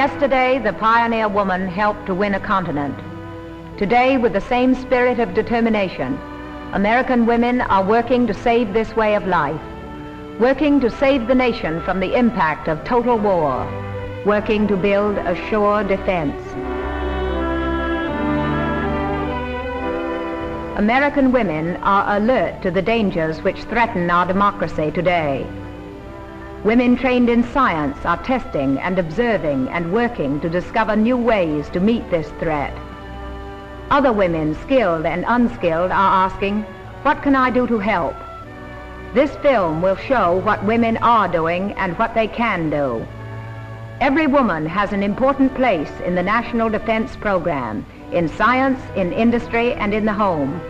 Yesterday, the pioneer woman helped to win a continent. Today, with the same spirit of determination, American women are working to save this way of life, working to save the nation from the impact of total war, working to build a sure defense. American women are alert to the dangers which threaten our democracy today. Women trained in science are testing and observing and working to discover new ways to meet this threat. Other women, skilled and unskilled, are asking, what can I do to help? This film will show what women are doing and what they can do. Every woman has an important place in the National Defense Program, in science, in industry, and in the home.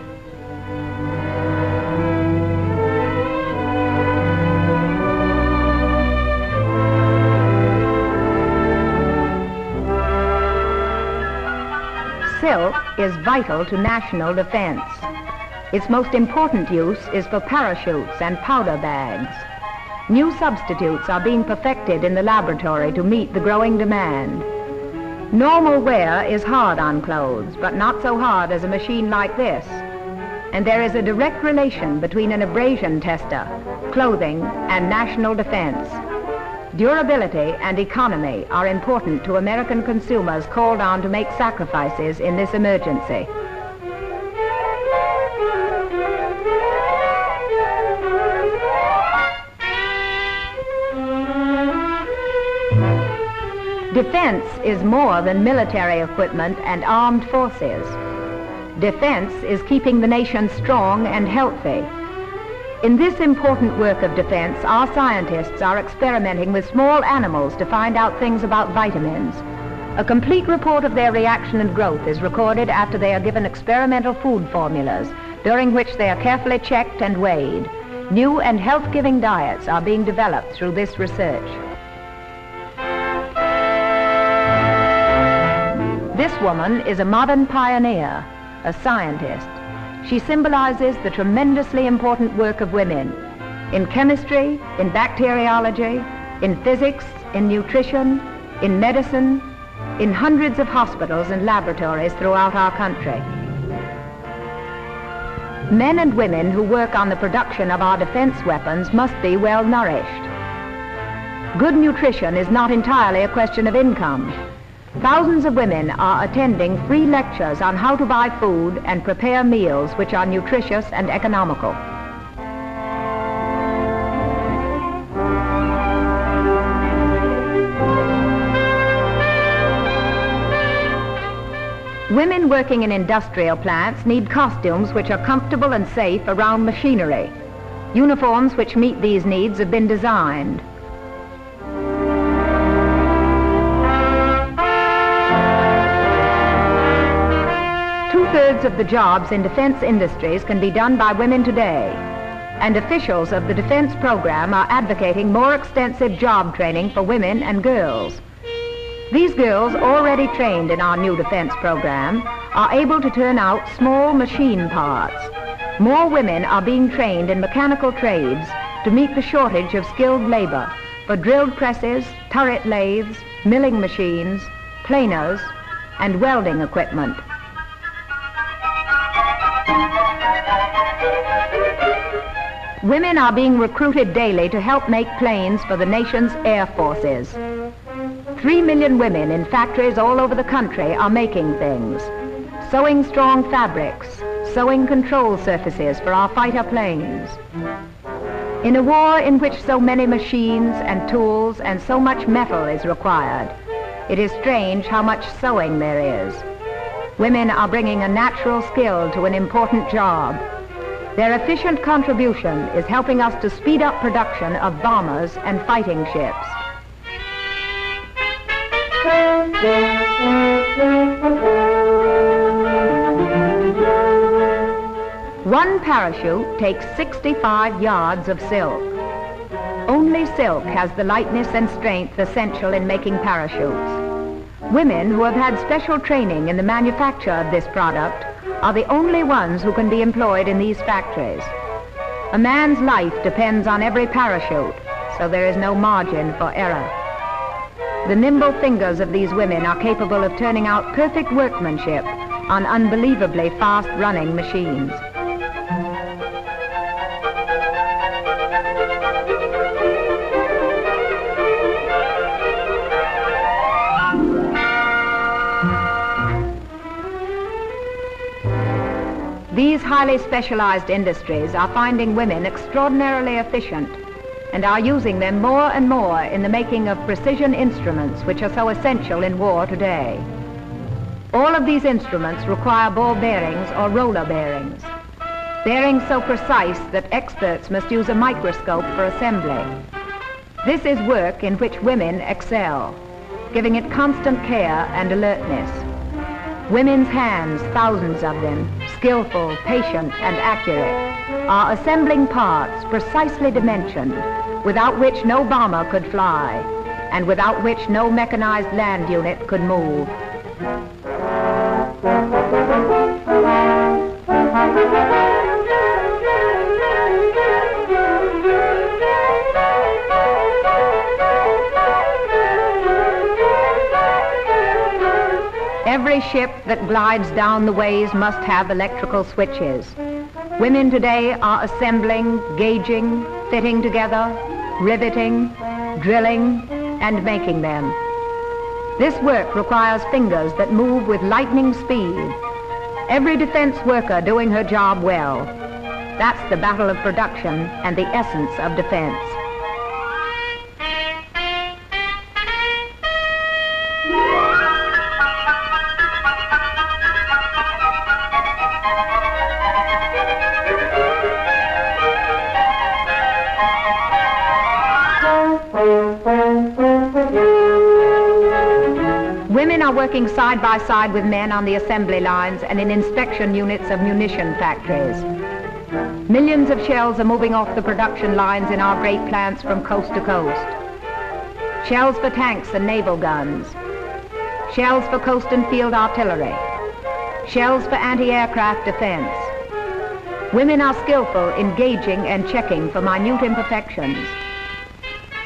Silk is vital to national defense. Its most important use is for parachutes and powder bags. New substitutes are being perfected in the laboratory to meet the growing demand. Normal wear is hard on clothes, but not so hard as a machine like this. And there is a direct relation between an abrasion tester, clothing, and national defense. Durability and economy are important to American consumers called on to make sacrifices in this emergency. Defense is more than military equipment and armed forces. Defense is keeping the nation strong and healthy. In this important work of defense, our scientists are experimenting with small animals to find out things about vitamins. A complete report of their reaction and growth is recorded after they are given experimental food formulas, during which they are carefully checked and weighed. New and health-giving diets are being developed through this research. This woman is a modern pioneer, a scientist. She symbolizes the tremendously important work of women in chemistry, in bacteriology, in physics, in nutrition, in medicine, in hundreds of hospitals and laboratories throughout our country. Men and women who work on the production of our defense weapons must be well nourished. Good nutrition is not entirely a question of income. Thousands of women are attending free lectures on how to buy food and prepare meals which are nutritious and economical. Women working in industrial plants need costumes which are comfortable and safe around machinery. Uniforms which meet these needs have been designed. Two-thirds of the jobs in defense industries can be done by women today, and officials of the defense program are advocating more extensive job training for women and girls. These girls, already trained in our new defense program, are able to turn out small machine parts. More women are being trained in mechanical trades to meet the shortage of skilled labor for drilled presses, turret lathes, milling machines, planers, and welding equipment. Women are being recruited daily to help make planes for the nation's air forces. 3 million women in factories all over the country are making things, sewing strong fabrics, sewing control surfaces for our fighter planes. In a war in which so many machines and tools and so much metal is required, it is strange how much sewing there is. Women are bringing a natural skill to an important job. Their efficient contribution is helping us to speed up production of bombers and fighting ships. One parachute takes 65 yards of silk. Only silk has the lightness and strength essential in making parachutes. Women who have had special training in the manufacture of this product are the only ones who can be employed in these factories. A man's life depends on every parachute, so there is no margin for error. The nimble fingers of these women are capable of turning out perfect workmanship on unbelievably fast-running machines. These highly specialized industries are finding women extraordinarily efficient and are using them more and more in the making of precision instruments which are so essential in war today. All of these instruments require ball bearings or roller bearings, bearings so precise that experts must use a microscope for assembly. This is work in which women excel, giving it constant care and alertness. Women's hands, thousands of them, skillful, patient, and accurate, are assembling parts precisely dimensioned, without which no bomber could fly, and without which no mechanized land unit could move. Every ship that glides down the ways must have electrical switches. Women today are assembling, gauging, fitting together, riveting, drilling, and making them. This work requires fingers that move with lightning speed. Every defense worker doing her job well. That's the battle of production and the essence of defense. Women are working side by side with men on the assembly lines and in inspection units of munition factories. Millions of shells are moving off the production lines in our great plants from coast to coast. Shells for tanks and naval guns. Shells for coast and field artillery. Shells for anti-aircraft defense. Women are skillful in gauging and checking for minute imperfections.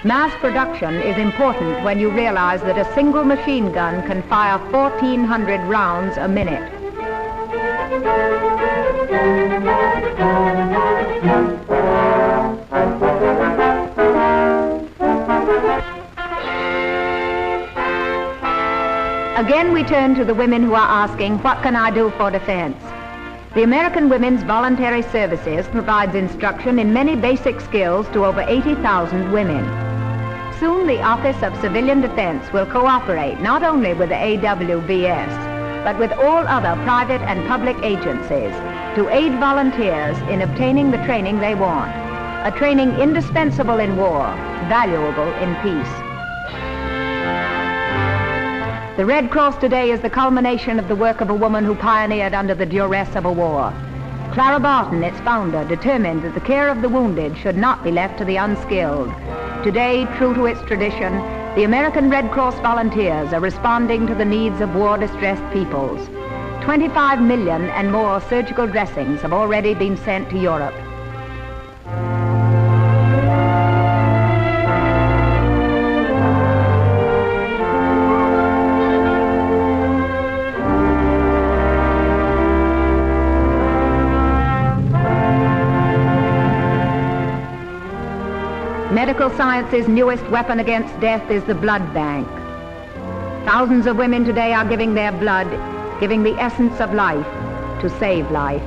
Mass production is important when you realize that a single machine gun can fire 1,400 rounds a minute. Again, we turn to the women who are asking, what can I do for defense? The American Women's Voluntary Services provides instruction in many basic skills to over 80,000 women. Soon the Office of Civilian Defense will cooperate not only with the AWBS, but with all other private and public agencies to aid volunteers in obtaining the training they want, a training indispensable in war, valuable in peace. The Red Cross today is the culmination of the work of a woman who pioneered under the duress of a war. Clara Barton, its founder, determined that the care of the wounded should not be left to the unskilled. Today, true to its tradition, the American Red Cross volunteers are responding to the needs of war-distressed peoples. 25 million and more surgical dressings have already been sent to Europe. Medical science's newest weapon against death is the blood bank. Thousands of women today are giving their blood, giving the essence of life to save life.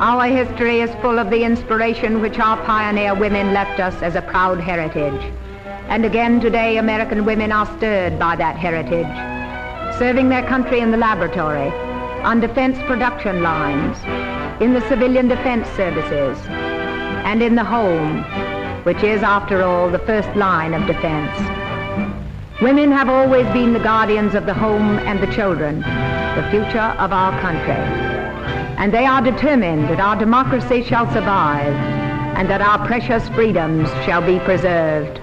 Our history is full of the inspiration which our pioneer women left us as a proud heritage. And again today, American women are stirred by that heritage, serving their country in the laboratory, on defense production lines, in the civilian defense services, and in the home, which is, after all, the first line of defense. Women have always been the guardians of the home and the children, the future of our country. and they are determined that our democracy shall survive and that our precious freedoms shall be preserved.